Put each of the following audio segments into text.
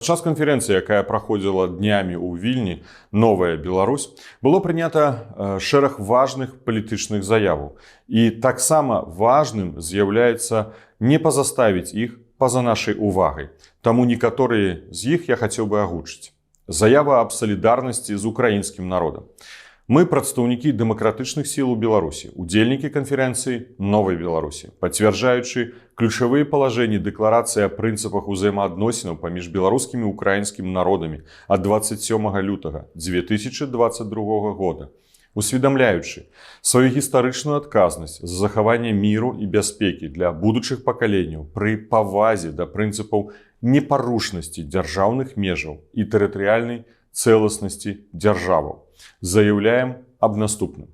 Падчас канферэнцыі, якая праходзіла днямі ў Вільні, новая Беларусь, было прынята шэраг важных палітычных заяваў. І таксама важным з'яўляецца не пазаставіць іх па-за нашай увагай. Таму некаторыя з іх я хацеў бы агучыць. Заява аб салідарнасці з украінскім народам. Мы прадстаўнікі дэмакратычных сіл у Беларусі, удзельнікі канферэнцыі новай Беларусі, пацвярджаючы ключавыя палажэнні дэкларацыі аб прынцыпах узаемаадносінаў паміж беларускімі і украінскімі народамі ад 27 лютага 2022 года, усведамляючы сваю гістарычную адказнасць за захаванне міру і бяспекі для будучых пакаленняў пры павазе да прынцыпаў непарушнасці дзяржаўных межаў і тэрытарыяльнай цэласнасці дзяржаваў. Заяўляем аб наступным.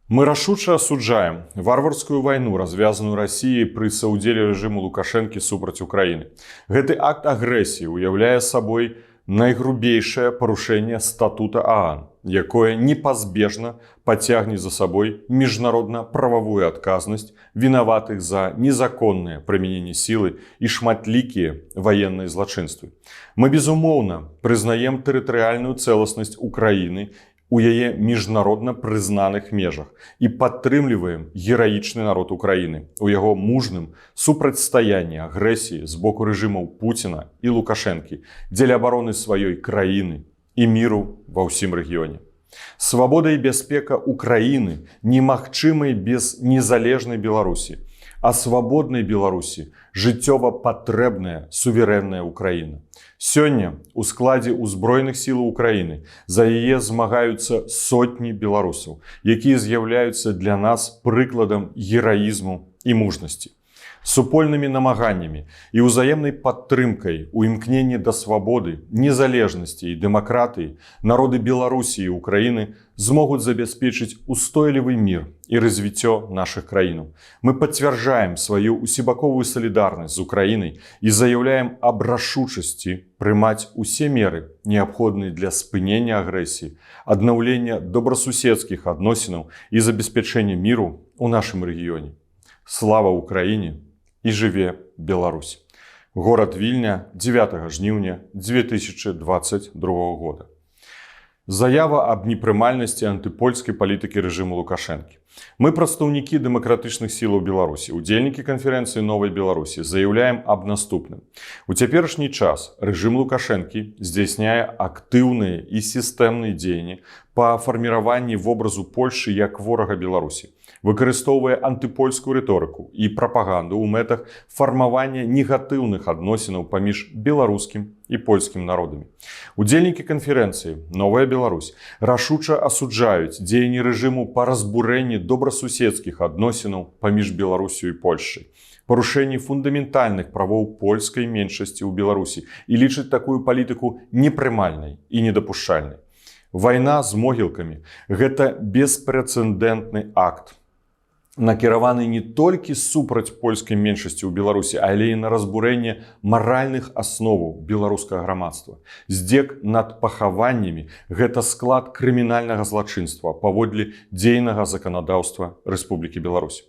Мы рашуча асуджаем варварскую вайну, развязаную Расіяй пры саўдзеле рэжыму Лукашэнкі супраць Украіны. Гэты акт агрэсіі уяўляе сабой найгрубейшае парушэнне статута ААН, якое непазбежна пацягне за сабой міжнародна-прававую адказнасць вінаватых за незаконнае прымяненне сілы і шматлікія ваенныя злачынствы. Мы, безумоўна, прызнаем тэрытарыяльную цэласнасць Украіны у яе міжнародна прызнаных межах і падтрымліваем гераічны народ Украіны у яго мужным супрацьстаянні агрэсіі з боку рэжымаў Пуціна і Лукашэнкі дзеля абароны сваёй краіны і міру ва ўсім рэгіёне. Свабода і бяспека Украіны немагчымай без незалежнай Беларусі, а свабоднай Беларусі жыццёва патрэбная суверэнная Украіна. Сёння у складзе ўзброеных сілаў Украіны за яе змагаюцца сотні беларусаў, якія з'яўляюцца для нас прыкладам гераізму і мужнасці. Супольнымі намаганнямі і ўзаемнай падтрымкай у імкненні да свабоды, незалежнасці і дэмакратыі народы Беларусі і Украіны змогуць забяспечыць устойлівы мір і развіццё нашых краінаў. Мы пацвярджаем сваю усебаковую салідарнасць з Украінай і заяўляем аб рашучасці прымаць усе меры, неабходныя для спынення агрэсіі, аднаўлення добрасуседскіх адносінаў і забеспячэння міру ў нашым рэгіёне. Слава Украіне! І жыве Беларусь. Горад Вільня, 9 жніўня 2022 года. Заява аб непрымальнасці антыпольскай палітыкі рэжыму Лукашэнкі. Мы прадстаўнікі дэмакратычных сілаў Беларусі, удзельнікі канферэнцыі новай Беларусі, заяўляем аб наступным. У цяперашні час рэжым Лукашэнкі здзяйсняе актыўныя і сістэмныя дзеянні па фарміраванні вобразу Польшы як ворага Беларусі, выкарыстоўвае антыпольскую рыторыку і прапаганду ў мэтах фармавання негатыўных адносінаў паміж беларускім і польскім народамі. Удзельнікі канферэнцыі «Новая Беларусь» рашуча асуджаюць дзеянні рэжыму па разбурэнні добрасуседскіх адносінаў паміж Беларусю і Польшай, парушэнні фундаментальных правоў польскай меншасці ў Беларусі і лічаць такую палітыку непрымальнай і недапушчальнай. Вайна з могілкамі – гэта беспрэцэдэнтны акт, накіраваны не толькі супраць польскай меншасці ў Беларусі, але і на разбурэнне маральных асноваў беларускага грамадства. Здзек над пахаваннямі – гэта склад крымінальнага злачынства паводле дзейнага заканадаўства Рэспублікі Беларусь.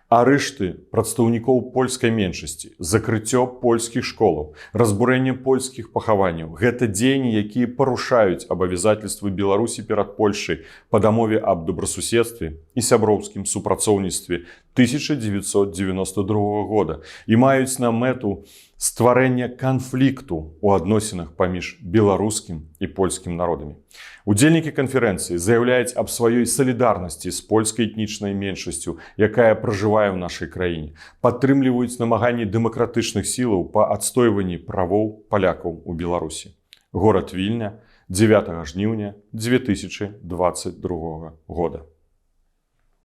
Арышты прадстаўнікоў польскай меншасці, закрыццё польскіх школаў, разбурэнне польскіх пахаванняў – гэта дзеянні, якія парушаюць абавязательствы Беларусі перад Польшай па дамове аб добрасуседстве і сяброўскім супрацоўніцтве 1992 года і маюць на мэту стварэння канфлікту ў адносінах паміж беларускім і польскім народамі. Удзельнікі канферэнцыі заяўляюць аб сваёй салідарнасці з польскай этнічнай меншасцю, якая пражывае ў нашай краіне, падтрымліваюць намаганні дэмакратычных сілаў па адстойванні правоў палякаў у Беларусі. Горад Вільня, 9 жніўня 2022 года.